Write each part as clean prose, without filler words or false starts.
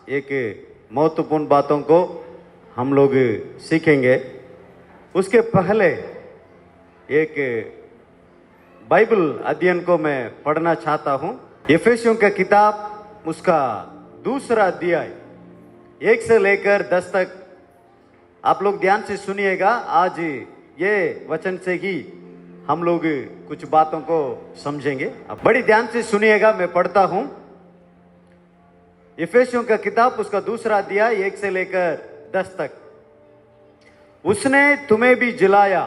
एक महत्वपूर्ण बातों को हम लोग सीखेंगे। उसके पहले एक बाइबल अध्ययन को मैं पढ़ना चाहता हूं। इफिसियों का किताब उसका 2 अध्याय 1 से लेकर 10 तक आप लोग ध्यान से सुनिएगा। आज ये वचन से ही हम लोग कुछ बातों को समझेंगे। अब बड़ी ध्यान से सुनिएगा, मैं पढ़ता हूं। इफिसियों का किताब उसका 2 अध्याय 1 से लेकर 10 तक। उसने तुम्हें भी जिलाया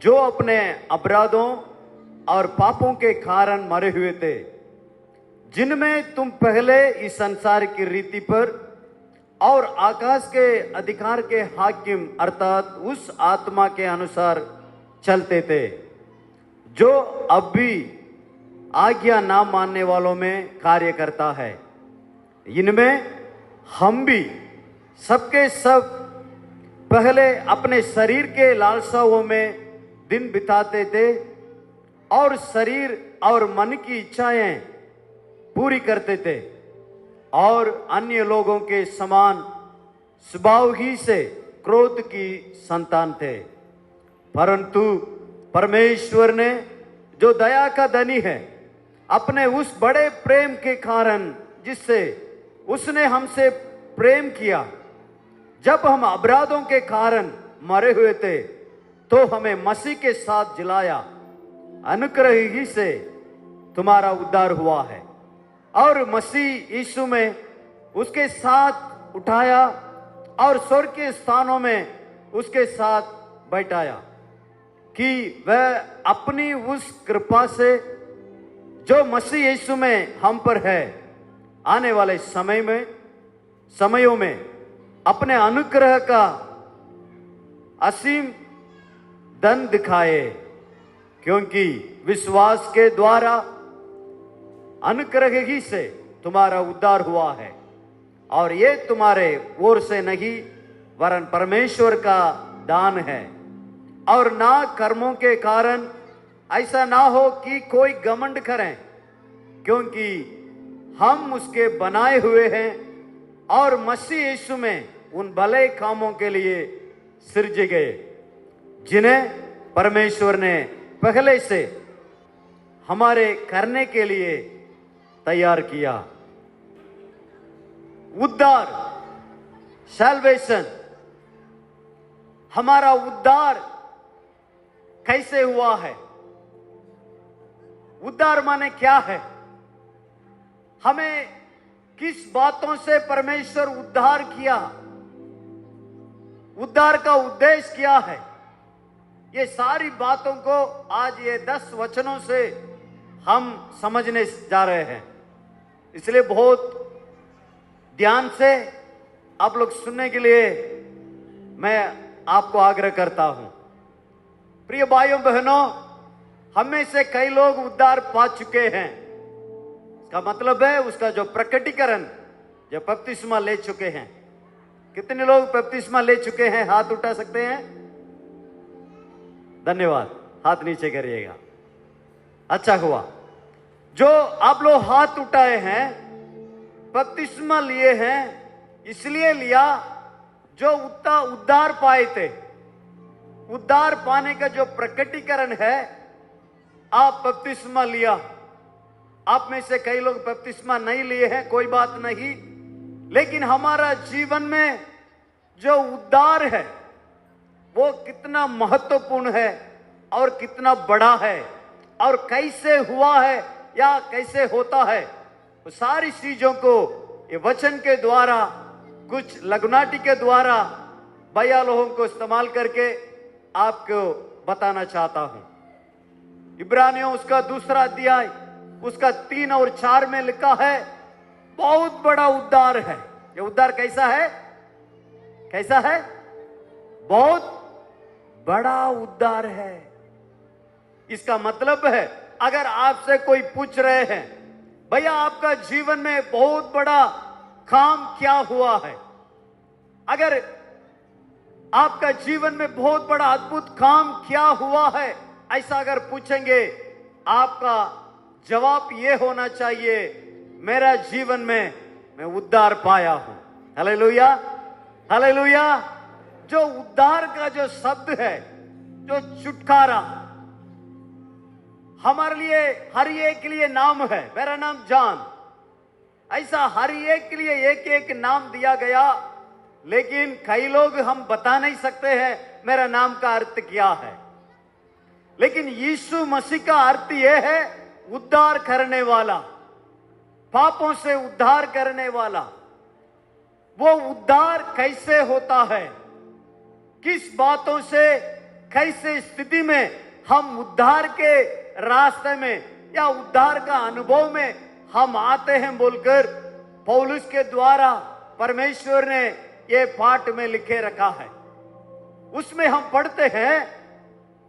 जो अपने अपराधों और पापों के कारण मरे हुए थे, जिनमें तुम पहले इस संसार की रीति पर और आकाश के अधिकार के हाकिम अर्थात उस आत्मा के अनुसार चलते थे जो अब भी आज्ञा ना मानने वालों में कार्य करता है। इनमें हम भी सबके सब पहले अपने शरीर के लालसाओं में दिन बिताते थे और शरीर और मन की इच्छाएं पूरी करते थे और अन्य लोगों के समान स्वभाव ही से क्रोध की संतान थे। परंतु परमेश्वर ने जो दया का धनी है, अपने उस बड़े प्रेम के कारण जिससे उसने हमसे प्रेम किया, जब हम अपराधों के कारण मरे हुए थे तो हमें मसीह के साथ जिलाया। अनुग्रह ही से तुम्हारा उद्धार हुआ है और मसीह यीशु में उसके साथ उठाया और स्वर्ग के स्थानों में उसके साथ बैठाया, कि वह अपनी उस कृपा से जो मसीह यीशु में हम पर है, आने वाले समयों में अपने अनुग्रह का असीम धन दिखाए, क्योंकि विश्वास के द्वारा अनुग्रह ही से तुम्हारा उद्धार हुआ है, और ये तुम्हारे ओर से नहीं वरन परमेश्वर का दान है, और ना कर्मों के कारण, ऐसा ना हो कि कोई घमंड करें, क्योंकि हम उसके बनाए हुए हैं और मसीह यीशु में उन भले कामों के लिए सृजे गए जिन्हें परमेश्वर ने पहले से हमारे करने के लिए तैयार किया। उद्धार, सैल्वेशन, हमारा उद्धार कैसे हुआ है? उद्धार माने क्या है? हमें किस बातों से परमेश्वर उद्धार किया? उद्धार का उद्देश्य क्या है? ये सारी बातों को आज ये 10 वचनों से हम समझने जा रहे हैं। इसलिए बहुत ध्यान से आप लोग सुनने के लिए मैं आपको आग्रह करता हूं। प्रिय भाइयों बहनों, हमें से कई लोग उद्धार पा चुके हैं। इसका मतलब है उसका जो प्रकटीकरण, जो बपतिस्मा ले चुके हैं। कितने लोग बपतिस्मा ले चुके हैं? हाथ उठा सकते हैं? धन्यवाद, हाथ नीचे करिएगा। अच्छा हुआ जो आप लोग हाथ उठाए हैं, बपतिस्मा लिए हैं। इसलिए लिया जो उद्धार पाए थे। उद्धार पाने का जो प्रकटीकरण है, आप बपतिस्मा लिया। आप में से कई लोग बपतिस्मा नहीं लिए हैं, कोई बात नहीं, लेकिन हमारा जीवन में जो उद्धार है वो कितना महत्वपूर्ण है और कितना बड़ा है और कैसे हुआ है या कैसे होता है, वो सारी चीजों को ये वचन के द्वारा, कुछ लघुनाटी के द्वारा, भैया लोगों को इस्तेमाल करके आपको बताना चाहता हूं। इब्रानियों उसका 2 अध्याय उसका 3 और 4 में लिखा है, बहुत बड़ा उद्धार है। ये उद्धार कैसा है? कैसा है? बहुत बड़ा उद्धार है। इसका मतलब है, अगर आपसे कोई पूछ रहे हैं, भैया आपका जीवन में बहुत बड़ा काम क्या हुआ है, अगर आपका जीवन में बहुत बड़ा अद्भुत काम क्या हुआ है, ऐसा अगर पूछेंगे, आपका जवाब यह होना चाहिए, मेरा जीवन में मैं उद्धार पाया हूं। Hallelujah, hallelujah. जो उद्धार का जो शब्द है, जो छुटकारा, हमारे लिए हर एक के लिए नाम है। मेरा नाम जॉन, ऐसा हर एक के लिए एक एक नाम दिया गया, लेकिन कई लोग हम बता नहीं सकते हैं मेरा नाम का अर्थ क्या है। लेकिन यीशु मसीह का अर्थ यह है उद्धार करने वाला, पापों से उद्धार करने वाला। वो उद्धार कैसे होता है, किस बातों से, कैसे स्थिति में हम उद्धार के रास्ते में या उद्धार का अनुभव में हम आते हैं बोलकर पौलुस के द्वारा परमेश्वर ने ये पाठ में लिखे रखा है। उसमें हम पढ़ते हैं,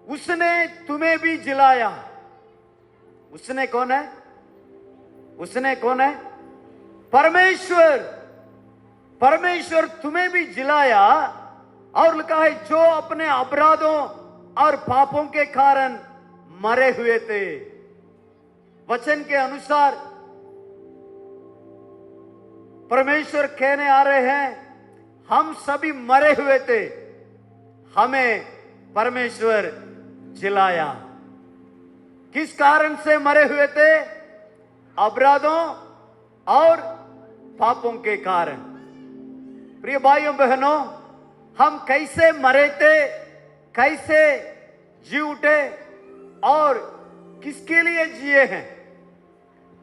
उसने तुम्हें भी जिलाया। उसने कौन है? उसने कौन है? परमेश्वर। परमेश्वर तुम्हें भी जिलाया, और लिखा है जो अपने अपराधों और पापों के कारण मरे हुए थे। वचन के अनुसार परमेश्वर कहने आ रहे हैं, हम सभी मरे हुए थे, हमें परमेश्वर जिलाया। किस कारण से मरे हुए थे? अपराधों और पापों के कारण। प्रिय भाइयों बहनों, हम कैसे मरे थे, कैसे जी उठे और किसके लिए जिए हैं,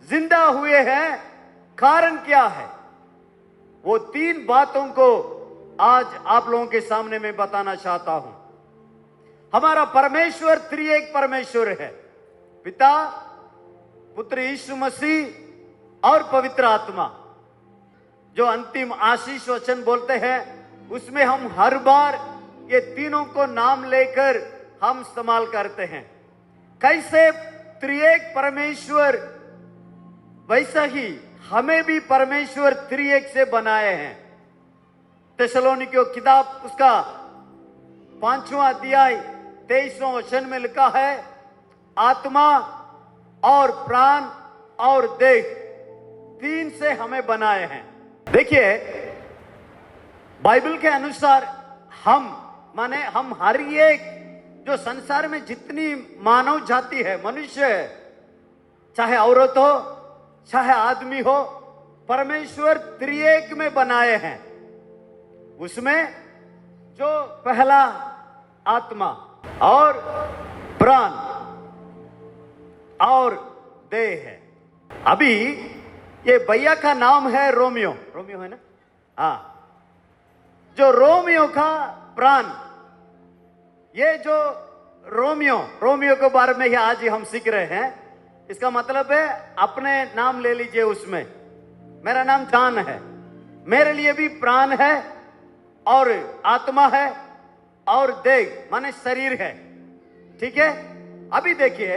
जिंदा हुए हैं, कारण क्या है? वो तीन बातों को आज आप लोगों के सामने मैं बताना चाहता हूं। हमारा परमेश्वर त्रिएक परमेश्वर है, पिता, पुत्र यीशु मसीह और पवित्र आत्मा। जो अंतिम आशीष वचन बोलते हैं, उसमें हम हर बार ये तीनों को नाम लेकर हम इस्तेमाल करते हैं। कैसे त्रिएक परमेश्वर, वैसा ही हमें भी परमेश्वर त्रिएक से बनाए हैं। थिस्सलुनीकियों किताब उसका 5वां अध्याय 23वां वचन में लिखा है, आत्मा और प्राण और देह, तीन से हमें बनाए हैं। देखिए, बाइबल के अनुसार हम हर एक जो संसार में जितनी मानव जाति है, मनुष्य है, चाहे औरत हो चाहे आदमी हो, परमेश्वर त्रिएक में बनाए हैं। उसमें जो पहला आत्मा और प्राण और देह है। अभी ये भैया का नाम है रोमियो, रोमियो है ना? हाँ, जो रोमियो का प्राण, ये जो रोमियो के बारे में ही आज ही हम सीख रहे हैं। इसका मतलब है अपने नाम ले लीजिए उसमें। मेरा नाम जॉन है, मेरे लिए भी प्राण है और आत्मा है और देह माने शरीर है। ठीक है? अभी देखिए,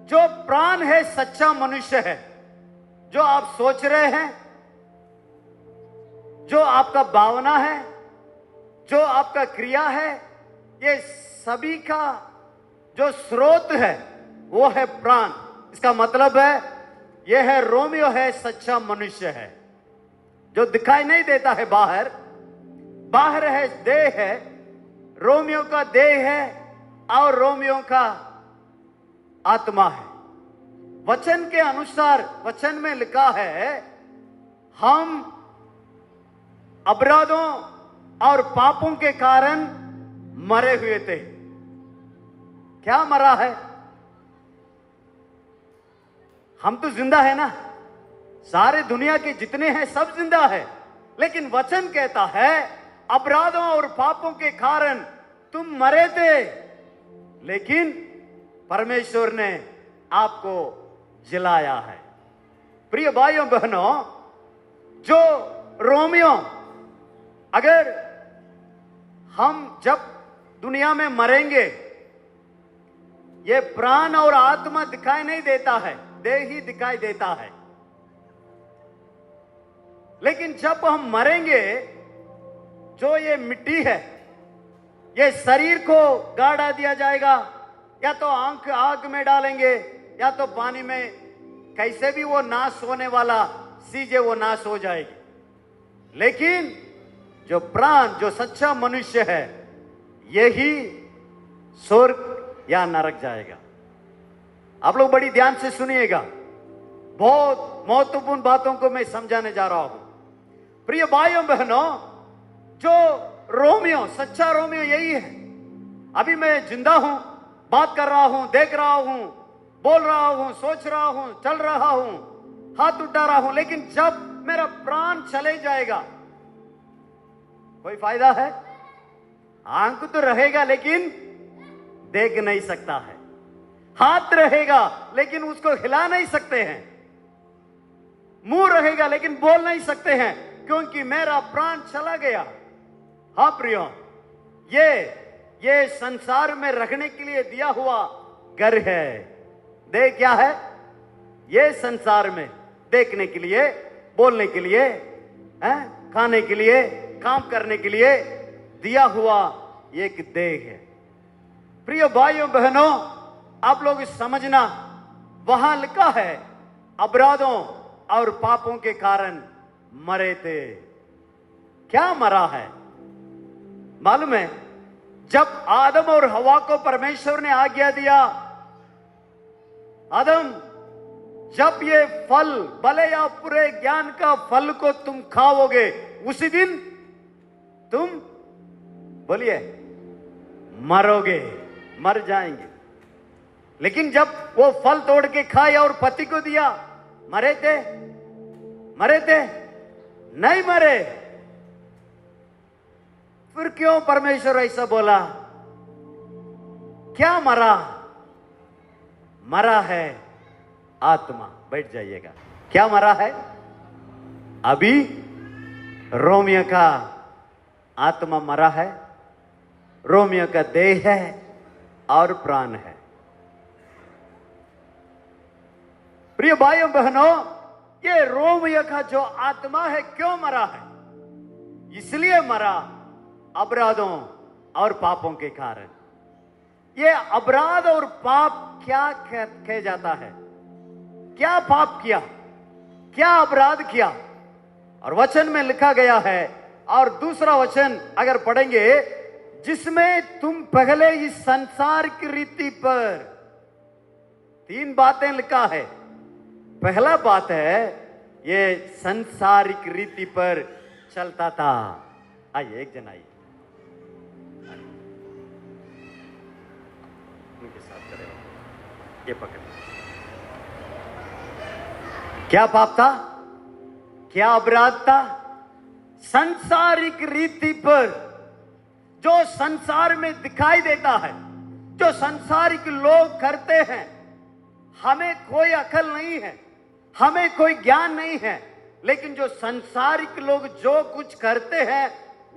जो प्राण है सच्चा मनुष्य है, जो आप सोच रहे हैं, जो आपका भावना है, जो आपका क्रिया है, ये सभी का जो स्रोत है वो है प्राण। इसका मतलब है यह है रोमियो है, सच्चा मनुष्य है, जो दिखाई नहीं देता है बाहर। बाहर है देह है, रोमियो का देह है और रोमियो का आत्मा है। वचन के अनुसार, वचन में लिखा है, हम अपराधों और पापों के कारण मरे हुए थे। क्या मरा है? हम तो जिंदा है ना, सारे दुनिया के जितने हैं सब जिंदा है। लेकिन वचन कहता है अपराधों और पापों के कारण तुम मरे थे, लेकिन परमेश्वर ने आपको जिलाया है। प्रिय भाइयों बहनों, जो रोमियो, अगर हम जब दुनिया में मरेंगे, ये प्राण और आत्मा दिखाई नहीं देता है, देह ही दिखाई देता है। लेकिन जब हम मरेंगे, जो ये मिट्टी है, ये शरीर को गाड़ा दिया जाएगा, या तो आग में डालेंगे या तो पानी में, कैसे भी वो नाश होने वाला चीजें वो नाश हो जाएगी। लेकिन जो प्राण, जो सच्चा मनुष्य है, यही स्वर्ग या नरक जाएगा। आप लोग बड़ी ध्यान से सुनिएगा, बहुत महत्वपूर्ण बातों को मैं समझाने जा रहा हूं। प्रिय भाइयों बहनों, जो रोमियो, सच्चा रोमियो यही है। अभी मैं जिंदा हूं, बात कर रहा हूं, देख रहा हूं, बोल रहा हूं, सोच रहा हूं, चल रहा हूं, हाथ उठा रहा हूं, लेकिन जब मेरा प्राण चले जाएगा, कोई फायदा है? आंख तो रहेगा लेकिन देख नहीं सकता है, हाथ रहेगा लेकिन उसको हिला नहीं सकते हैं, मुंह रहेगा लेकिन बोल नहीं सकते हैं, क्योंकि मेरा प्राण चला गया। हाँ प्रियो, ये संसार में रखने के लिए दिया हुआ घर है। दे क्या है? ये संसार में देखने के लिए, बोलने के लिए, खाने के लिए, काम करने के लिए दिया हुआ एक देह है। प्रिय भाइयों बहनों, आप लोग समझना, वहां लिखा है अपराधों और पापों के कारण मरे थे। क्या मरा है मालूम है? जब आदम और हवा को परमेश्वर ने आज्ञा दिया, आदम जब ये फल, भले या बुरे ज्ञान का फल को तुम खाओगे, उसी दिन तुम बोलिए मरोगे, मर जाएंगे। लेकिन जब वो फल तोड़ के खाया और पति को दिया, मरे थे? मरे थे? नहीं मरे। फिर क्यों परमेश्वर ऐसा बोला? क्या मरा? मरा है आत्मा। बैठ जाइएगा। क्या मरा है? अभी रोमियो का आत्मा मरा है, रोमियो का देह है और प्राण है। प्रिय भाइयों बहनों, ये रोमियो का जो आत्मा है क्यों मरा है? इसलिए मरा अपराधों और पापों के कारण। ये अपराध और पाप क्या कह जाता है? क्या पाप किया, क्या अपराध किया? और वचन में लिखा गया है, और दूसरा वचन अगर पढ़ेंगे, जिसमें तुम पहले इस संसार की रीति पर, 3 बातें लिखा है। पहला बात है, ये संसारिक रीति पर चलता था। आइए, एक जन आइए, उनके साथ खड़े हो, ये पकड़। क्या पाप था? क्या अपराध था? संसारिक रीति पर, जो संसार में दिखाई देता है, जो संसारिक लोग करते हैं। हमें कोई अकल नहीं है, हमें कोई ज्ञान नहीं है, लेकिन जो संसारिक लोग जो कुछ करते हैं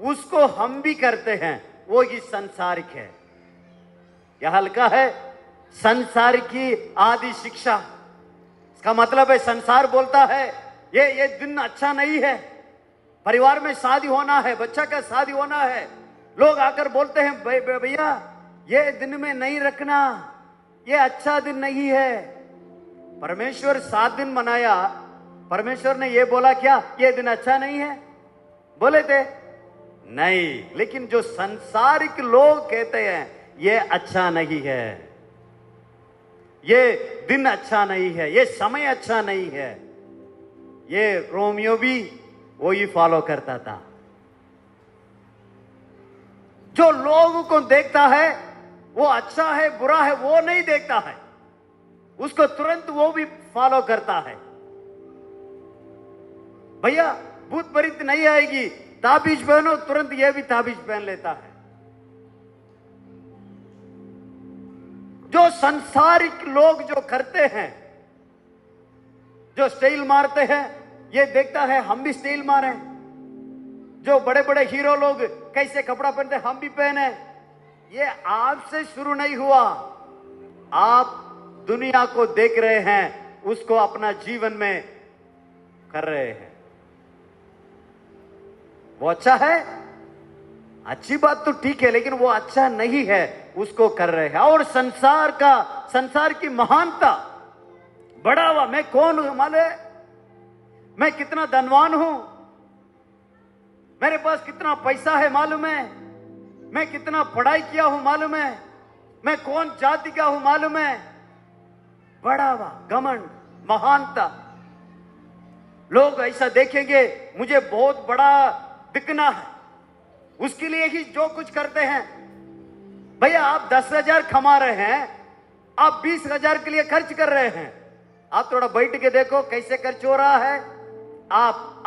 उसको हम भी करते हैं, वो ही संसारिक है। यह लिखा है संसार की आदि शिक्षा। इसका मतलब है संसार बोलता है ये दिन अच्छा नहीं है, परिवार में शादी होना है, बच्चा का शादी होना है। लोग आकर बोलते हैं भैया ये दिन में नहीं रखना, ये अच्छा दिन नहीं है। परमेश्वर 7 दिन मनाया, परमेश्वर ने ये बोला क्या ये दिन अच्छा नहीं है? बोले थे नहीं। लेकिन जो संसारिक लोग कहते हैं ये अच्छा नहीं है, ये दिन अच्छा नहीं है, ये समय अच्छा नहीं है। ये रोमियो भी वही फॉलो करता था। जो लोगों को देखता है वो अच्छा है बुरा है वो नहीं देखता है, उसको तुरंत वो भी फॉलो करता है। भैया भूत प्रेत नहीं आएगी, ताबीज पहनो, तुरंत ये भी ताबीज पहन लेता है। जो संसारिक लोग जो करते हैं, जो स्टाइल मारते हैं, ये देखता है हम भी स्टाइल मारे। जो बड़े बड़े हीरो लोग कैसे कपड़ा पहनते हम भी पहने। ये आपसे शुरू नहीं हुआ, आप दुनिया को देख रहे हैं, उसको अपना जीवन में कर रहे हैं। वो अच्छा है, अच्छी बात तो ठीक है, लेकिन वो अच्छा नहीं है, उसको कर रहे हैं। और संसार की महानता बढ़ावा, मैं कौन हूं माले, मैं कितना धनवान हूं, मेरे पास कितना पैसा है मालूम है, मैं कितना पढ़ाई किया हूं मालूम है, मैं कौन जाति का हूं मालूम है। बढ़ावा, घमंड, महानता। लोग ऐसा देखेंगे मुझे बहुत बड़ा दिखना है, उसके लिए ही जो कुछ करते हैं। भैया आप 10,000 कमा रहे हैं, आप 20,000 के लिए खर्च कर रहे हैं। आप थोड़ा बैठ के देखो कैसे खर्च हो रहा है। आप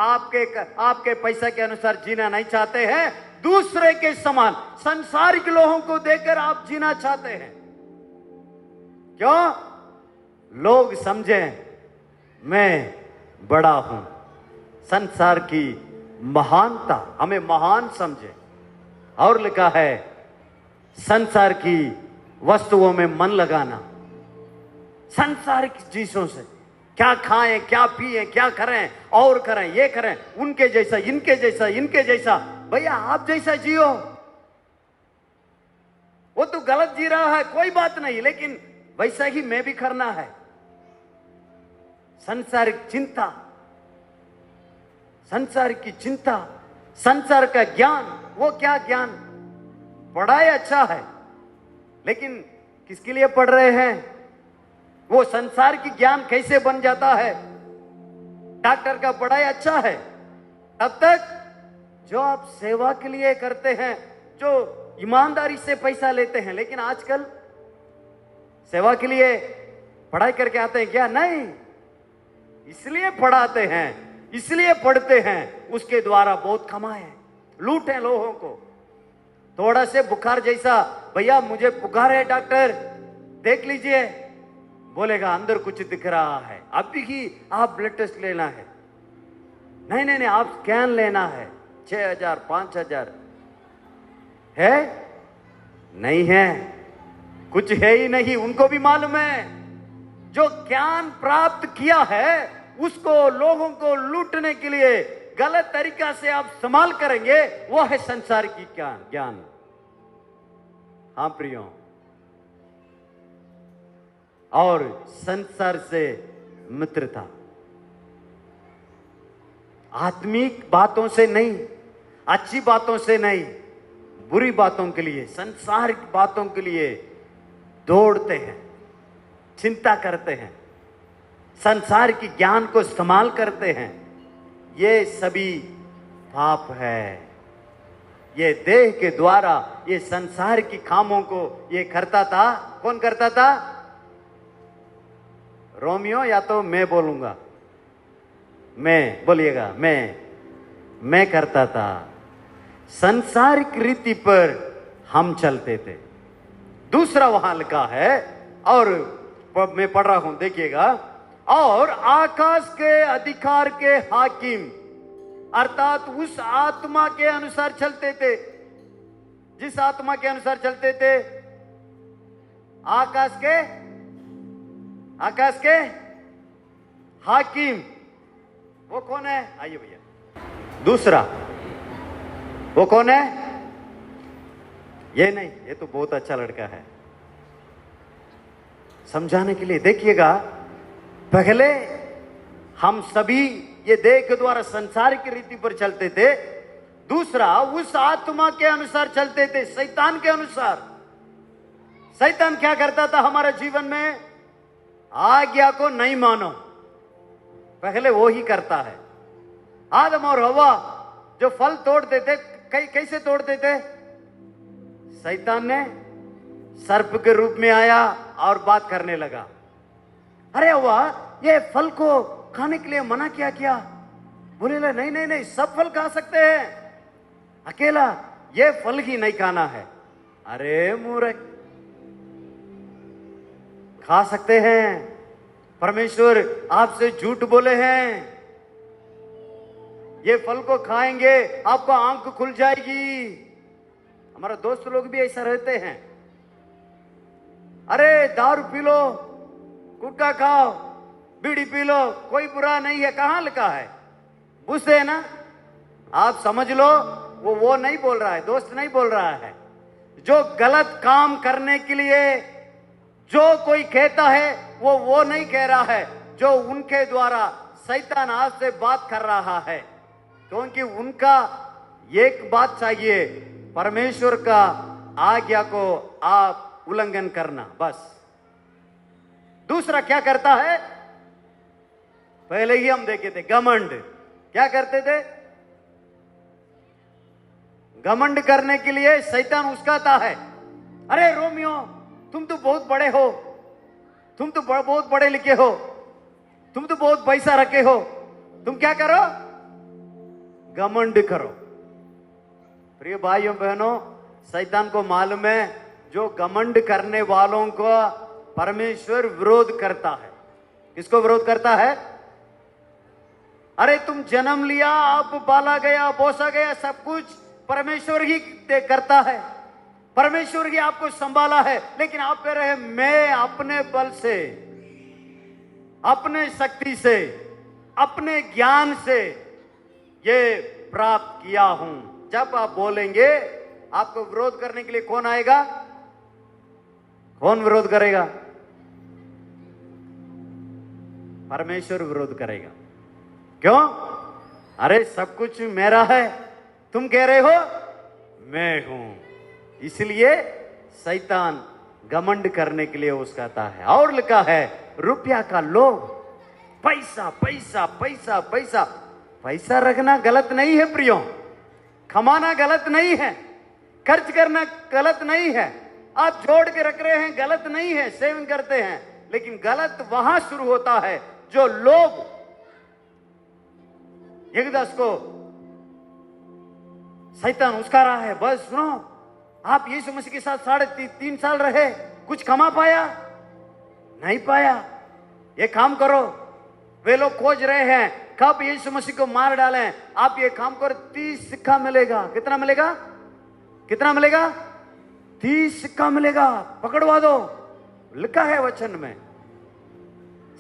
आपके पैसा के अनुसार जीना नहीं चाहते हैं, दूसरे के समान संसारिक लोगों को देकर आप जीना चाहते हैं। क्यों? लोग समझें मैं बड़ा हूं। संसार की महानता हमें महान समझे। और लिखा है संसार की वस्तुओं में मन लगाना। संसारिक चीजों से क्या खाएं, क्या पिए, क्या करें और करें, ये करें, उनके जैसा, इनके जैसा, इनके जैसा। भैया आप जैसा जियो। वो तो गलत जी रहा है, कोई बात नहीं, लेकिन वैसा ही मैं भी करना है। संसारिक चिंता, संसार की चिंता, संसार का ज्ञान। वो क्या ज्ञान? पढ़ाई अच्छा है, लेकिन किसके लिए पढ़ रहे हैं? वो संसार की ज्ञान कैसे बन जाता है? डॉक्टर का पढ़ाई अच्छा है तब तक जो आप सेवा के लिए करते हैं, जो ईमानदारी से पैसा लेते हैं। लेकिन आजकल सेवा के लिए पढ़ाई करके आते हैं क्या? नहीं, इसलिए पढ़ाते हैं, इसलिए पढ़ते हैं, उसके द्वारा बहुत कमाए, लूटे लोगों को। थोड़ा से बुखार जैसा, भैया मुझे बुखार है डॉक्टर देख लीजिए, बोलेगा अंदर कुछ दिख रहा है, अभी ही आप ब्लड टेस्ट लेना है। नहीं नहीं नहीं, आप स्कैन लेना है, 6,000 5,000 है। नहीं है, कुछ है ही नहीं। उनको भी मालूम है जो ज्ञान प्राप्त किया है उसको लोगों को लूटने के लिए गलत तरीका से आप इस्तेमाल करेंगे, वो है संसार की ज्ञान। हाँ प्रियो, और संसार से मित्रता, आत्मिक बातों से नहीं, अच्छी बातों से नहीं, बुरी बातों के लिए, संसारिक बातों के लिए दौड़ते हैं, चिंता करते हैं, संसार की ज्ञान को इस्तेमाल करते हैं। ये सभी पाप है। ये देह के द्वारा ये संसार की कामों को ये करता था। कौन करता था? रोमियो, या तो मैं बोलूंगा, मैं बोलिएगा, मैं करता था। संसारिक रीति पर हम चलते थे। दूसरा वहां लिखा है, और मैं पढ़ रहा हूं, देखिएगा, और आकाश के अधिकार के हाकिम, अर्थात उस आत्मा के अनुसार चलते थे, जिस आत्मा के अनुसार चलते थे, आकाश के हाकिम। वो कौन है? आइए भैया। दूसरा वो कौन है? ये नहीं, ये तो बहुत अच्छा लड़का है। समझाने के लिए देखिएगा, पहले हम सभी ये देह के द्वारा संसार की रीति पर चलते थे। दूसरा उस आत्मा के अनुसार चलते थे, शैतान के अनुसार। शैतान क्या करता था हमारे जीवन में? आज्ञा को नहीं मानो, पहले वो ही करता है। आदम और हवा जो फल तोड़ते थे, कैसे तोड़ते थे? शैतान ने सर्प के रूप में आया और बात करने लगा। अरे हवा, ये फल को खाने के लिए मना क्या? बोले नहीं नहीं नहीं, सब फल खा सकते हैं, अकेला ये फल ही नहीं खाना है। अरे मूर्ख, खा सकते हैं, परमेश्वर आपसे झूठ बोले हैं, ये फल को खाएंगे आपको आंख खुल जाएगी। हमारा दोस्त लोग भी ऐसा रहते हैं, अरे दारू पी लो, गुटखा खाओ, बीड़ी पी लो, कोई बुरा नहीं है। कहां लिखा है? बुझते है ना, आप समझ लो, वो नहीं बोल रहा है, दोस्त नहीं बोल रहा है। जो गलत काम करने के लिए जो कोई कहता है वो नहीं कह रहा है, जो उनके द्वारा शैतान आज से बात कर रहा है, क्योंकि उनका एक बात चाहिए, परमेश्वर का आज्ञा को आप उल्लंघन करना, बस। दूसरा क्या करता है, पहले ही हम देखे थे, घमंड। क्या करते थे? घमंड करने के लिए शैतान उस्काता है, अरे रोमियो तुम तो बहुत बड़े हो, तुम तो बहुत पढ़े लिखे हो, तुम तो बहुत पैसा रखे हो, तुम क्या करो? घमंड करो। प्रिय भाइयों बहनों, शैतान को मालूम है जो घमंड करने वालों को परमेश्वर विरोध करता है। किसको विरोध करता है? अरे तुम जन्म लिया, आप पाला गया, पोसा गया, सब कुछ परमेश्वर ही करता है, परमेश्वर ही आपको संभाला है, लेकिन आप कह रहे हैं मैं अपने बल से, अपने शक्ति से, अपने ज्ञान से ये प्राप्त किया हूं। जब आप बोलेंगे, आपको विरोध करने के लिए कौन आएगा? कौन विरोध करेगा? परमेश्वर विरोध करेगा। क्यों? अरे सब कुछ मेरा है, तुम कह रहे हो मैं हूं। इसलिए शैतान घमंड करने के लिए उसकाता है। और लिखा है रुपया का लोभ, पैसा पैसा पैसा पैसा। पैसा रखना गलत नहीं है प्रियो, कमाना गलत नहीं है, खर्च करना गलत नहीं है, आप जोड़ के रख रहे हैं गलत नहीं है, सेविंग करते हैं, लेकिन गलत वहां शुरू होता है जो लोभ। यगदस को शैतान उसका रहा है, बस सुनो, आप यीशु मसीह के साथ 3.5 साल रहे, कुछ कमा पाया? नहीं पाया। ये काम करो, वे लोग खोज रहे हैं कब यीशु मसीह को मार डालें, आप ये काम करो, 30 सिक्का मिलेगा। कितना मिलेगा? कितना मिलेगा? 30 सिक्का मिलेगा, पकड़वा दो, लिखा है वचन में।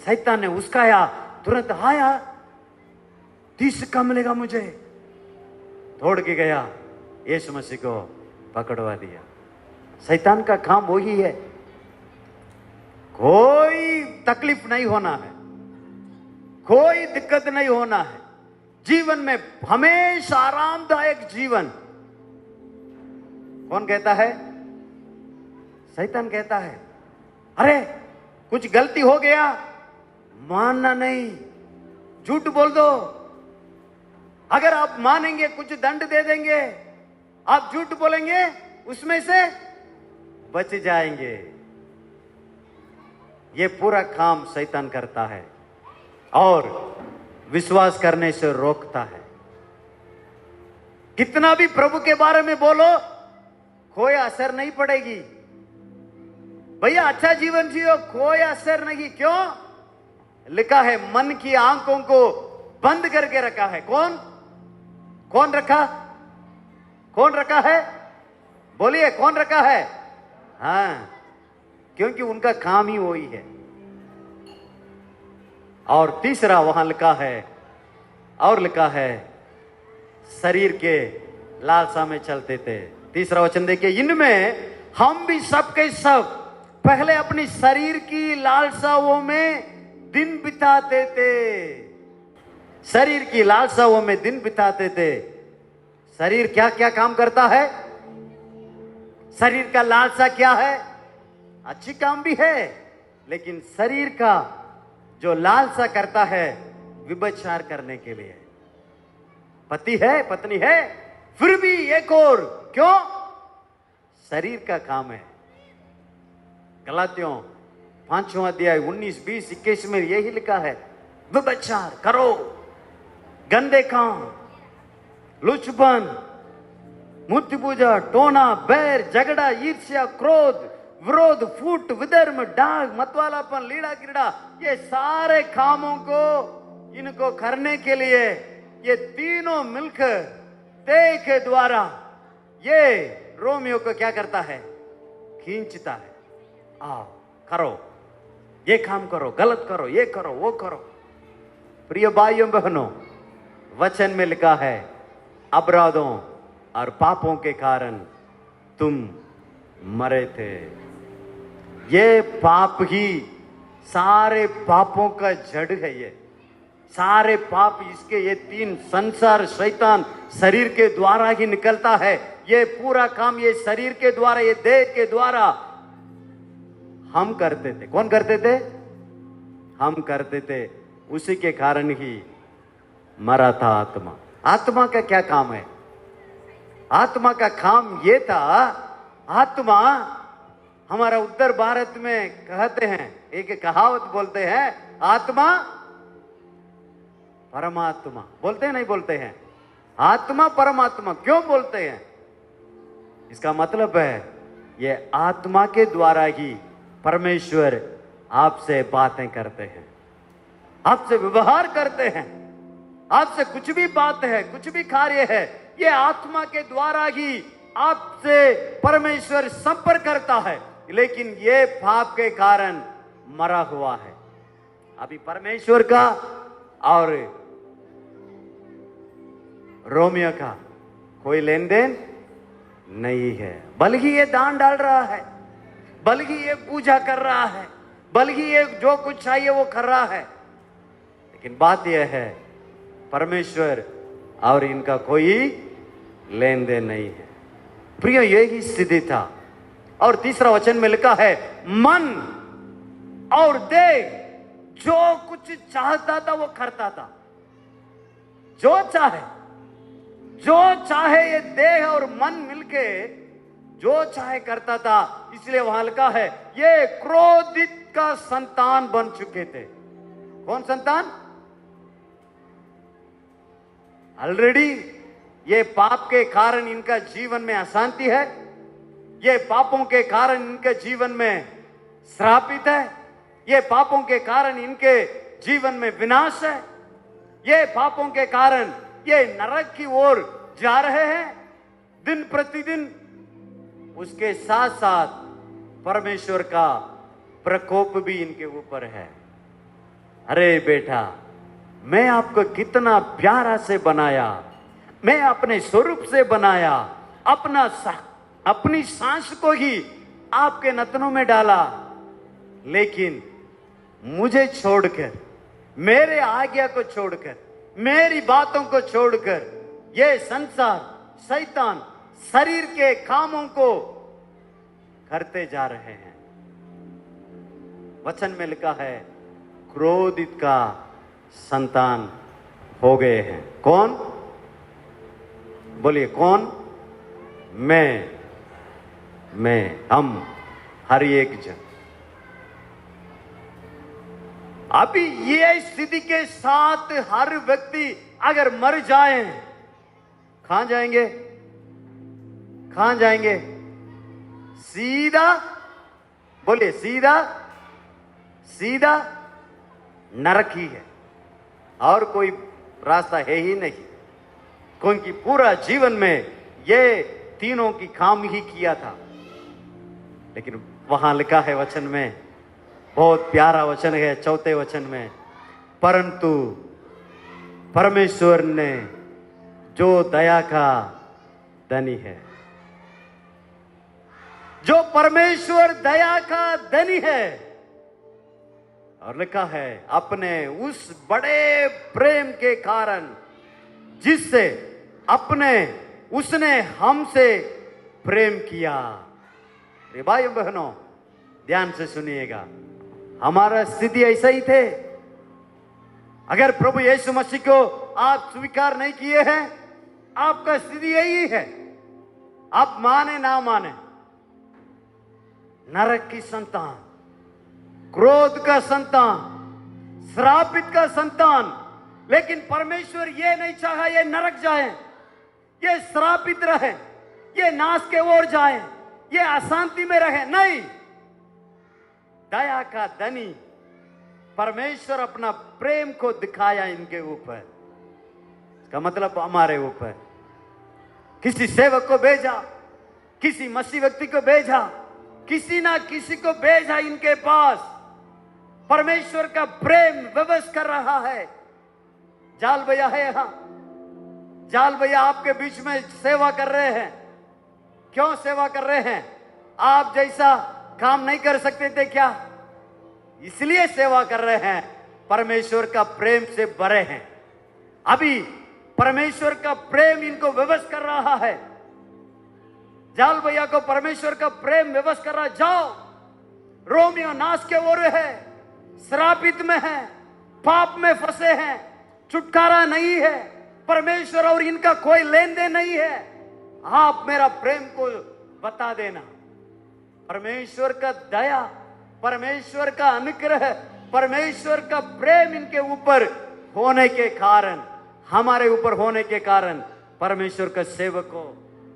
शैतान ने उसकाया, तुरंत आया, 30 सिक्का मिलेगा मुझे, दौड़ के गया, यीशु मसीह को पकड़वा दिया। शैतान का काम वही है, कोई तकलीफ नहीं होना है, कोई दिक्कत नहीं होना है, जीवन में हमेशा आरामदायक जीवन। कौन कहता है? शैतान कहता है। अरे कुछ गलती हो गया, मानना नहीं, झूठ बोल दो, अगर आप मानेंगे कुछ दंड दे देंगे, आप झूठ बोलेंगे उसमें से बच जाएंगे। ये पूरा काम शैतान करता है और विश्वास करने से रोकता है। कितना भी प्रभु के बारे में बोलो, कोई असर नहीं पड़ेगी। भैया अच्छा जीवन जियो, कोई असर नहीं। क्यों? लिखा है मन की आंखों को बंद करके रखा है। कौन? कौन रखा? कौन रखा है? बोलिए, कौन रखा है? हाँ, क्योंकि उनका काम ही वही है। और तीसरा वहां लिखा है, और लिखा है शरीर के लालसा में चलते थे। तीसरा वचन देखिए, इनमें हम भी सब के सब पहले अपनी शरीर की लालसाओं में दिन बिताते थे। शरीर की लालसाओं में दिन बिताते थे। शरीर क्या क्या काम करता है? शरीर का लालसा क्या है? अच्छी काम भी है, लेकिन शरीर का जो लालसा करता है व्यभिचार करने के लिए। पति है, पत्नी है, फिर भी एक और। क्यों? शरीर का काम है। गलातियों 5वां अध्याय 19, 20, 21 में यही लिखा है, व्यभिचार करो, गंदे काम, लुचपन, मूर्ति पूजा, टोना, बैर, झगड़ा, ईर्ष्या, क्रोध, विरोध, फूट, विधर्म, डाग, मतवालापन, लीड़ा क्रीड़ा, ये सारे कामों को इनको करने के लिए ये तीनों मिलकर देह के द्वारा ये रोमियो को क्या करता है? खींचता है। आओ करो, ये काम करो, गलत करो, ये करो, वो करो। प्रिय भाइयों बहनों, वचन में लिखा है अपराधों और पापों के कारण तुम मरे थे। ये पाप ही सारे पापों का जड़ है। ये सारे पाप इसके ये तीन संसार शैतान शरीर के द्वारा ही निकलता है। ये पूरा काम ये शरीर के द्वारा, ये देह के द्वारा हम करते थे। कौन करते थे? हम करते थे। उसी के कारण ही मरा था आत्मा। आत्मा का क्या काम है? आत्मा का काम ये था, आत्मा हमारा उत्तर भारत में कहते हैं, एक कहावत बोलते हैं, आत्मा परमात्मा। बोलते हैं नहीं बोलते हैं? आत्मा परमात्मा क्यों बोलते हैं? इसका मतलब है ये आत्मा के द्वारा ही परमेश्वर आपसे बातें करते हैं, आपसे व्यवहार करते हैं, आपसे कुछ भी बात है, कुछ भी कार्य है, ये आत्मा के द्वारा ही आपसे परमेश्वर संपर्क करता है। लेकिन ये पाप के कारण मरा हुआ है। अभी परमेश्वर का और रोमियो का कोई लेन देन नहीं है। बल्कि ये दान डाल रहा है, बल्कि ये पूजा कर रहा है, बल्कि ये जो कुछ चाहिए वो कर रहा है। लेकिन बात यह है परमेश्वर और इनका कोई लेन देन नहीं है। प्रिय, यही स्थिति था। और तीसरा वचन में लिखा है, मन और देह जो कुछ चाहता था वो करता था। जो चाहे ये देह और मन मिलके जो चाहे करता था। इसलिए वहां लिखा है ये क्रोधित का संतान बन चुके थे। कौन संतान? ऑलरेडी ये पाप के कारण इनका जीवन में अशांति है, ये पापों के कारण इनके जीवन में श्रापित है, ये पापों के कारण इनके जीवन में विनाश है, ये पापों के कारण ये नरक की ओर जा रहे हैं दिन प्रतिदिन। उसके साथ साथ परमेश्वर का प्रकोप भी इनके ऊपर है। अरे बेटा, मैं आपको कितना प्यारा से बनाया, मैं अपने स्वरूप से बनाया, अपनी सांस को ही आपके नथनों में डाला, लेकिन मुझे छोड़कर, मेरे आज्ञा को छोड़कर, मेरी बातों को छोड़कर ये संसार शैतान शरीर के कामों को करते जा रहे हैं। वचन में लिखा है क्रोधित का संतान हो गए हैं। कौन? बोलिए कौन? मैं, हम, हर एक जन। अभी ये स्थिति के साथ हर व्यक्ति अगर मर जाए, कहां जाएंगे? कहां जाएंगे? सीधा, बोलिए सीधा नरक ही है, और कोई रास्ता है ही नहीं। क्योंकि पूरा जीवन में ये तीनों की काम ही किया था। लेकिन वहां लिखा है वचन में, बहुत प्यारा वचन है चौथे वचन में, परंतु परमेश्वर ने जो दया का धनी है, जो परमेश्वर दया का धनी है, और लिखा है अपने उस बड़े प्रेम के कारण जिससे उसने हमसे प्रेम किया। रे भाइयों बहनों, ध्यान से सुनिएगा, हमारा स्थिति ऐसा ही थे। अगर प्रभु यीशु मसीह को आप स्वीकार नहीं किए हैं, आपका स्थिति यही है। आप माने ना माने, नरक की संतान, क्रोध का संतान, श्रापित का संतान। लेकिन परमेश्वर ये नहीं चाहा ये नरक जाए, ये श्रापित रहे, ये नाश के ओर जाए, ये अशांति में रहे। नहीं, दया का धनी परमेश्वर अपना प्रेम को दिखाया इनके ऊपर। इसका मतलब हमारे ऊपर किसी सेवक को भेजा, किसी मसीह व्यक्ति को भेजा, किसी ना किसी को भेजा इनके पास। परमेश्वर का प्रेम विवश कर रहा है। जाल भैया है यहां, जाल भैया आपके बीच में सेवा कर रहे हैं। क्यों सेवा कर रहे हैं? आप जैसा काम नहीं कर सकते थे क्या? इसलिए सेवा कर रहे हैं परमेश्वर का प्रेम से भरे हैं। अभी परमेश्वर का प्रेम इनको विवश कर रहा है। जाल भैया को परमेश्वर का प्रेम विवश कर रहा है। जाओ, रोमियो नाश के ओर है, श्रापित में है, पाप में फंसे हैं, छुटकारा नहीं है, परमेश्वर और इनका कोई लेन देन नहीं है। आप मेरा प्रेम को बता देना। परमेश्वर का दया, परमेश्वर का अनुग्रह, परमेश्वर का प्रेम इनके ऊपर होने के कारण, हमारे ऊपर होने के कारण परमेश्वर का सेवक को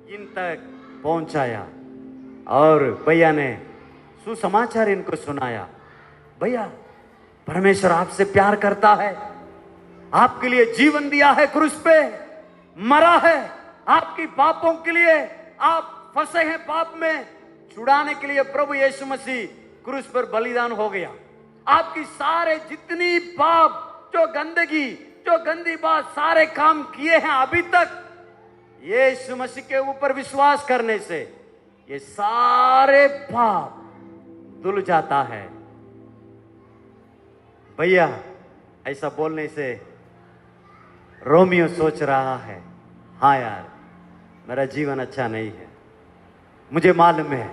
इन तक पहुंचाया। और भैया ने सुसमाचार इनको सुनाया। भैया, परमेश्वर आपसे प्यार करता है, आपके लिए जीवन दिया है, क्रूस पे मरा है आपकी पापों के लिए। आप फंसे हैं पाप में, छुड़ाने के लिए प्रभु यीशु मसीह क्रूस पर बलिदान हो गया। आपकी सारे जितनी पाप, जो गंदगी, जो गंदी बात, सारे काम किए हैं अभी तक, यीशु मसीह के ऊपर विश्वास करने से ये सारे पाप धुल जाता है। भैया, ऐसा बोलने से रोमियो सोच रहा है, हाँ यार, मेरा जीवन अच्छा नहीं है, मुझे मालूम है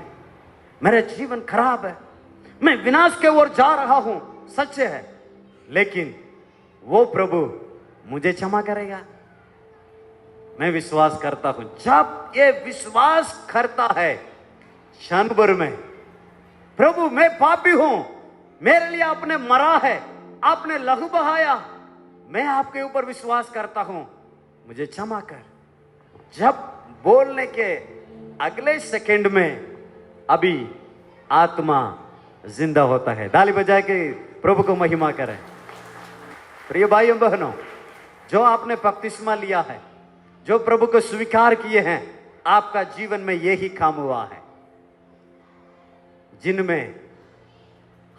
मेरा जीवन खराब है, मैं विनाश के ओर जा रहा हूं, सच है, लेकिन वो प्रभु मुझे क्षमा करेगा। मैं विश्वास करता हूं। जब ये विश्वास करता है क्षण भर में, प्रभु मैं पापी हूं, मेरे लिए आपने मरा है, आपने लहू बहाया, मैं आपके ऊपर विश्वास करता हूं, मुझे क्षमा कर। जब बोलने के अगले सेकंड में अभी आत्मा जिंदा होता है। ताली बजा के प्रभु को महिमा करें। प्रिय भाइयों बहनों, जो आपने बपतिस्मा लिया है, जो प्रभु को स्वीकार किए हैं, आपका जीवन में यही काम हुआ है, जिनमें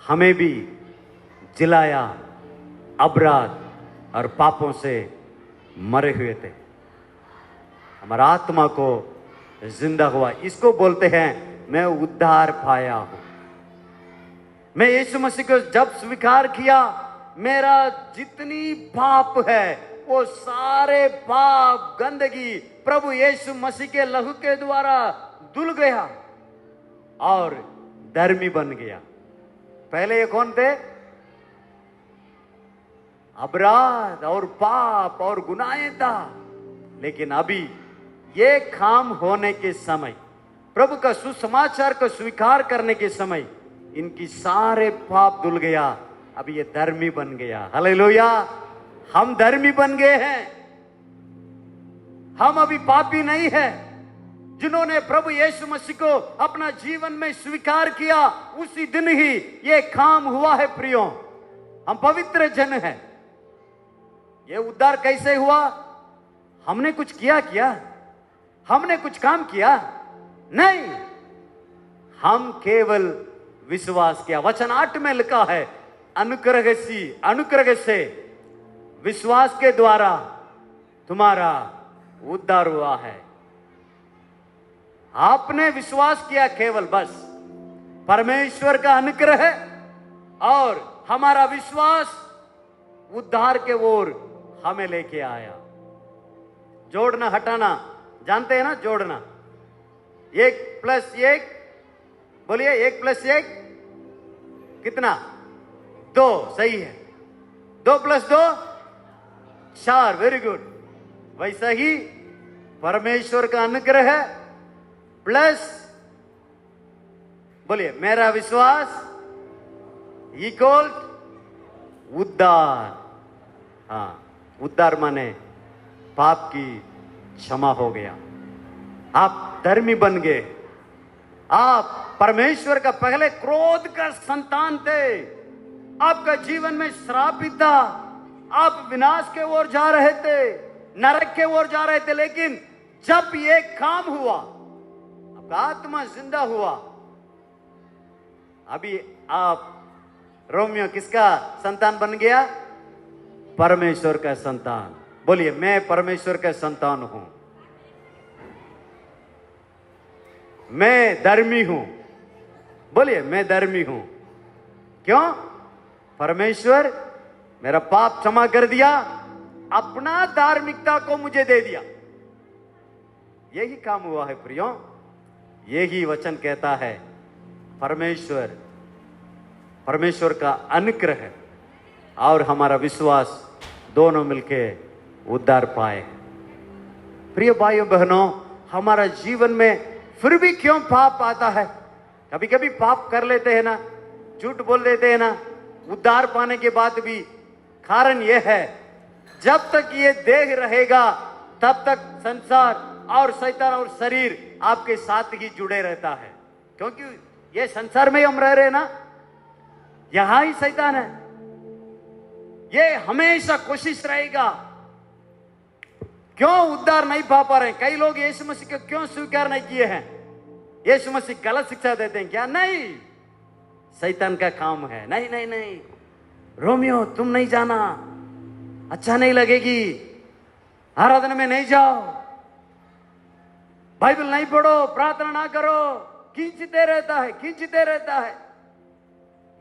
हमें भी जिलाया, अपराध और पापों से मरे हुए थे, हमारा आत्मा को जिंदा हुआ। इसको बोलते हैं मैं उद्धार पाया हूं। मैं यीशु मसीह को जब स्वीकार किया, मेरा जितनी पाप है वो सारे पाप, गंदगी प्रभु यीशु मसीह के लहू के द्वारा धुल गया और धर्मी बन गया। पहले ये कौन थे? अपराध और पाप और गुनाहें था, लेकिन अभी ये काम होने के समय, प्रभु का सुसमाचार को स्वीकार करने के समय, इनकी सारे पाप धुल गया, अभी ये धर्मी बन गया। हालेलुया! हम धर्मी बन गए हैं, हम अभी पापी नहीं है। जिन्होंने प्रभु यीशु मसीह को अपना जीवन में स्वीकार किया, उसी दिन ही ये काम हुआ है। प्रियो, हम पवित्र जन हैं। ये उद्धार कैसे हुआ? हमने कुछ किया? हमने कुछ काम किया? नहीं, हम केवल विश्वास किया। वचन 8 में लिखा है, अनुग्रह से विश्वास के द्वारा तुम्हारा उद्धार हुआ है। आपने विश्वास किया केवल, बस परमेश्वर का अनुग्रह और हमारा विश्वास उद्धार के ओर हमें लेके आया। जोड़ना हटाना जानते हैं ना? जोड़ना, 1 + 1, बोलिए 1 + 1 कितना? 2। सही है। 2 + 2 4। Very good. वैसा ही परमेश्वर का अनुग्रह प्लस, बोलिए मेरा विश्वास इक्वल उद्धार। हाँ, उद्धार माने पाप की क्षमा हो गया, आप धर्मी बन गए। आप परमेश्वर का पहले क्रोध का संतान थे, आपका जीवन में श्रापित था, आप विनाश के ओर जा रहे थे, नरक के ओर जा रहे थे, लेकिन जब ये काम हुआ, आपका आत्मा जिंदा हुआ, अभी आप रोमियो किसका संतान बन गया? परमेश्वर का संतान। बोलिए मैं परमेश्वर का संतान हूं, मैं धर्मी हूं। बोलिए मैं धर्मी हूं। क्यों? परमेश्वर मेरा पाप क्षमा कर दिया, अपना धार्मिकता को मुझे दे दिया। यही काम हुआ है प्रियो। यही वचन कहता है परमेश्वर का अनुग्रह और हमारा विश्वास दोनों मिलके उद्धार पाए। प्रिय भाइयों बहनों, हमारा जीवन में फिर भी क्यों पाप आता है? कभी कभी पाप कर लेते हैं ना, झूठ बोल देते हैं ना, उद्धार पाने के बाद भी। कारण यह है, जब तक ये देह रहेगा तब तक संसार और शैतान और शरीर आपके साथ ही जुड़े रहता है। क्योंकि ये संसार में ही हम रह रहे हैं ना, यहां ही शैतान है। ये हमेशा कोशिश रहेगा। क्यों उद्धार नहीं पा रहे हैं? कई लोग यीशु मसीह को क्यों स्वीकार नहीं किए हैं? यीशु मसीह गलत शिक्षा देते हैं क्या? नहीं, शैतान का काम है। नहीं नहीं नहीं, रोमियो तुम नहीं जाना, अच्छा नहीं लगेगी, आराधना में नहीं जाओ, बाइबल नहीं पढ़ो, प्रार्थना ना करो, खींचते रहता है।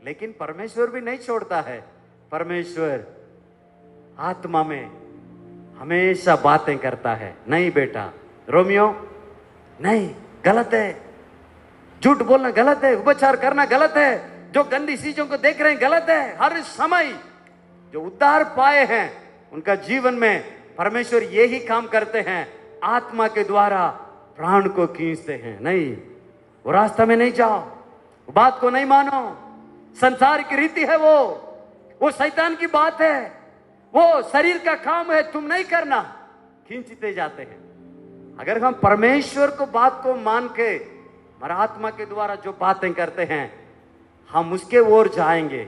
लेकिन परमेश्वर भी नहीं छोड़ता है। परमेश्वर आत्मा में हमेशा बातें करता है। नहीं बेटा रोमियो, नहीं, गलत है, झूठ बोलना गलत है, उपचार करना गलत है, जो गंदी चीजों को देख रहे हैं गलत है। हर समय जो उद्धार पाए हैं उनका जीवन में परमेश्वर यही काम करते हैं, आत्मा के द्वारा प्राण को खींचते हैं। नहीं, वो रास्ता में नहीं जाओ, वो बात को नहीं मानो, संसार की रीति है, वो शैतान की बात है, वो शरीर का काम है, तुम नहीं करना, खींचते जाते हैं। अगर हम परमेश्वर को बात को मान के हमारा आत्मा के द्वारा जो बातें करते हैं, हम उसके ओर जाएंगे,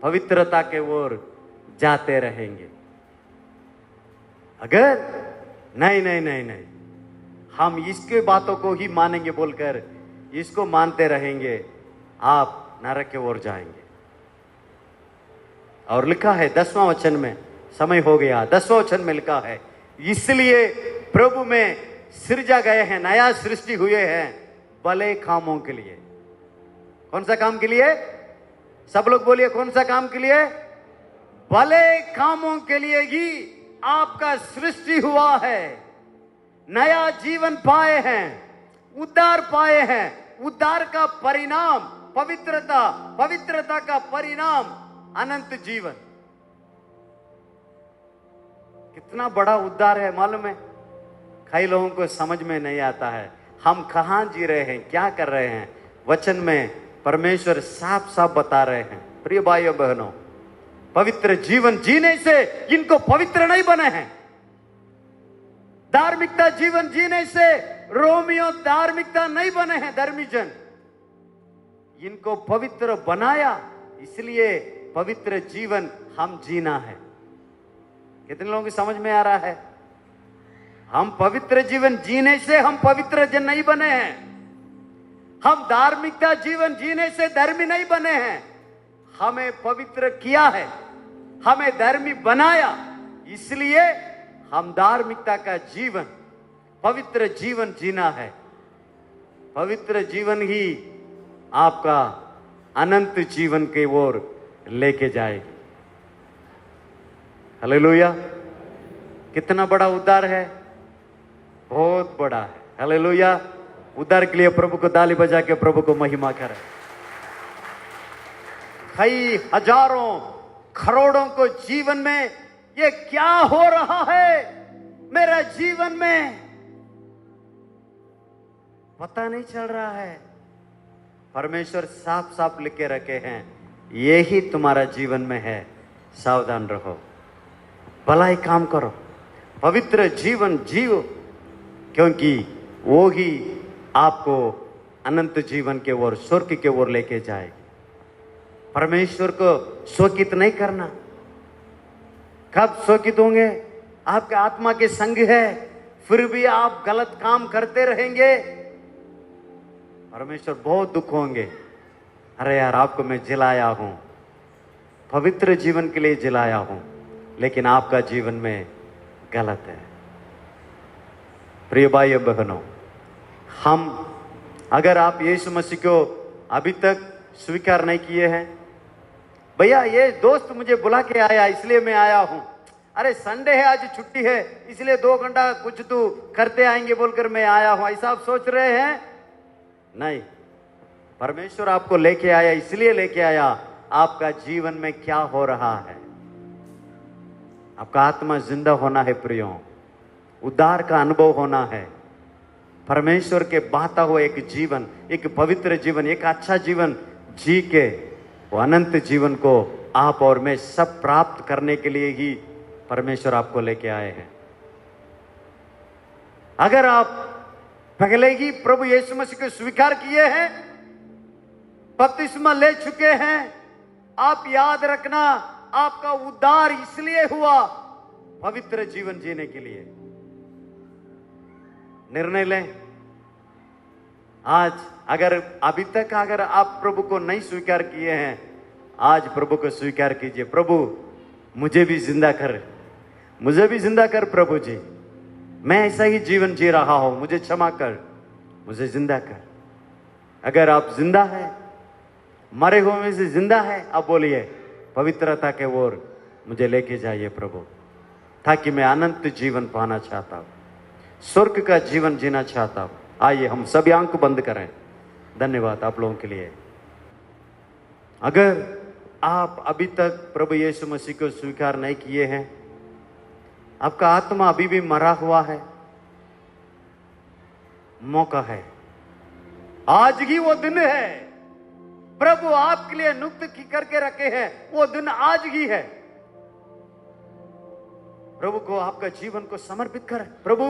पवित्रता के ओर जाते रहेंगे। अगर नहीं नहीं नहीं नहीं, हम इसके बातों को ही मानेंगे बोलकर इसको मानते रहेंगे, आप नरक की ओर जाएंगे। और लिखा है 10वां वचन में, समय हो गया, 10वां वचन में लिखा है, इसलिए प्रभु में सृजा गए हैं, नया सृष्टि हुए हैं भले कामों के लिए। कौन सा काम के लिए? सब लोग बोलिए, कौन सा काम के लिए? भले कामों के लिए ही आपका सृष्टि हुआ है। नया जीवन पाए हैं, उद्धार पाए हैं। उद्धार का परिणाम पवित्रता, पवित्रता का परिणाम अनंत जीवन। कितना बड़ा उद्धार है मालूम है? कई लोगों को समझ में नहीं आता है हम कहां जी रहे हैं, क्या कर रहे हैं। वचन में परमेश्वर साफ साफ बता रहे हैं, प्रिय भाइयों बहनों, पवित्र जीवन जीने से इनको पवित्र नहीं बने हैं। धार्मिकता जीवन जीने से रोमियो धार्मिकता नहीं बने हैं, धर्मी जन। इनको पवित्र बनाया, इसलिए पवित्र जीवन हम जीना है। कितने लोगों की समझ में आ रहा है? हम पवित्र जीवन जीने से हम पवित्र जन नहीं बने हैं। हम धार्मिकता जीवन जीने से धर्मी नहीं बने हैं। हमें पवित्र किया है, हमें धर्मी बनाया, इसलिए हम धार्मिकता का जीवन, पवित्र जीवन जीना है। पवित्र जीवन ही आपका अनंत जीवन के ओर लेके जाएगी। हालेलुया! कितना बड़ा उद्धार है, बहुत बड़ा है। हालेलुया! उद्धार के लिए प्रभु को ताली बजा के प्रभु को महिमा करें। कई हजारों करोड़ों को जीवन में ये क्या हो रहा है मेरा जीवन में, पता नहीं चल रहा है। परमेश्वर साफ साफ लिख के रखे हैं, यही तुम्हारा जीवन में है, सावधान रहो, भलाई काम करो, पवित्र जीवन जियो, क्योंकि वो ही आपको अनंत जीवन के ओर, स्वर्ग के ओर लेके जाए। परमेश्वर को शोकित नहीं करना। कब शोकित होंगे? आपके आत्मा के संग है, फिर भी आप गलत काम करते रहेंगे, परमेश्वर बहुत दुख होंगे। अरे यार, आपको मैं जिलाया हूं, पवित्र जीवन के लिए जिलाया हूं, लेकिन आपका जीवन में गलत है। प्रिय भाइयों बहनों, हम अगर आप यीशु मसीह को अभी तक स्वीकार नहीं किए हैं, भैया ये दोस्त मुझे बुला के आया इसलिए मैं आया हूं। अरे संडे है, आज छुट्टी है, इसलिए 2 घंटा कुछ तो करते आएंगे बोलकर मैं आया हूं, ऐसा आप सोच रहे हैं? नहीं, परमेश्वर आपको लेके आया, इसलिए लेके आया आपका जीवन में क्या हो रहा है। आपका आत्मा जिंदा होना है प्रियो, उद्धार का अनुभव होना है, परमेश्वर के बहता हुआ एक जीवन, एक पवित्र जीवन, एक अच्छा जीवन जी के वो अनंत जीवन को आप और मैं सब प्राप्त करने के लिए ही परमेश्वर आपको लेके आए हैं। अगर आप पहले ही प्रभु यीशु मसीह को स्वीकार किए हैं, बपतिस्मा ले चुके हैं, आप याद रखना आपका उद्धार इसलिए हुआ पवित्र जीवन जीने के लिए। निर्णय लें आज। अगर अभी तक अगर आप प्रभु को नहीं स्वीकार किए हैं, आज प्रभु को स्वीकार कीजिए। प्रभु मुझे भी जिंदा कर, मुझे भी जिंदा कर प्रभु जी, मैं ऐसा ही जीवन जी रहा हूं, मुझे क्षमा कर, मुझे जिंदा कर। अगर आप जिंदा है, मरे हुए में से जिंदा है, आप बोलिए पवित्रता के ओर मुझे लेके जाइए प्रभु, ताकि मैं अनंत जीवन पाना चाहता हूं, स्वर्ग का जीवन जीना चाहता हूं। आइए हम सभी आंख बंद करें। धन्यवाद आप लोगों के लिए। अगर आप अभी तक प्रभु यीशु मसीह को स्वीकार नहीं किए हैं, आपका आत्मा अभी भी मरा हुआ है, मौका है, आज ही वो दिन है। प्रभु आपके लिए नियुक्त करके रखे हैं, वो दिन आज ही है। प्रभु को आपका जीवन को समर्पित करें। प्रभु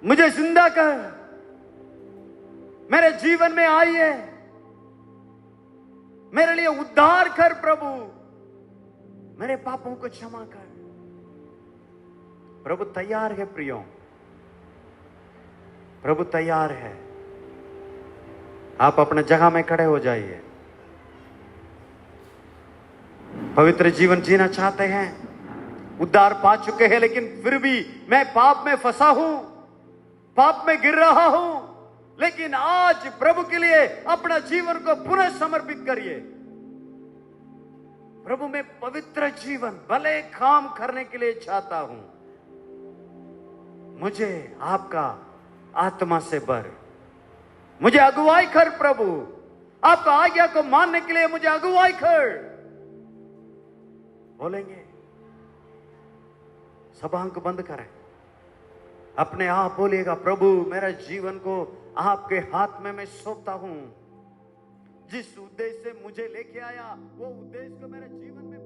मुझे जिंदा कर, मेरे जीवन में आइए, मेरे लिए उद्धार कर प्रभु, मेरे पापों को क्षमा कर। प्रभु तैयार है प्रियो, प्रभु तैयार है। आप अपने जगह में खड़े हो जाइए। पवित्र जीवन जीना चाहते हैं, उद्धार पा चुके हैं, लेकिन फिर भी मैं पाप में फंसा हूं, पाप में गिर रहा हूं, लेकिन आज प्रभु के लिए अपना जीवन को पुनः समर्पित करिए। प्रभु मैं पवित्र जीवन भले काम करने के लिए चाहता हूं, मुझे आपका आत्मा से भर, मुझे अगुवाई कर प्रभु, आपका आज्ञा को मानने के लिए मुझे अगुवाई कर। बोलेंगे, सब आंख बंद करें, अपने आप बोलिएगा, प्रभु मेरा जीवन को आपके हाथ में मैं सौंपता हूं। जिस उद्देश्य से मुझे लेके आया, वो उद्देश्य को मेरे जीवन में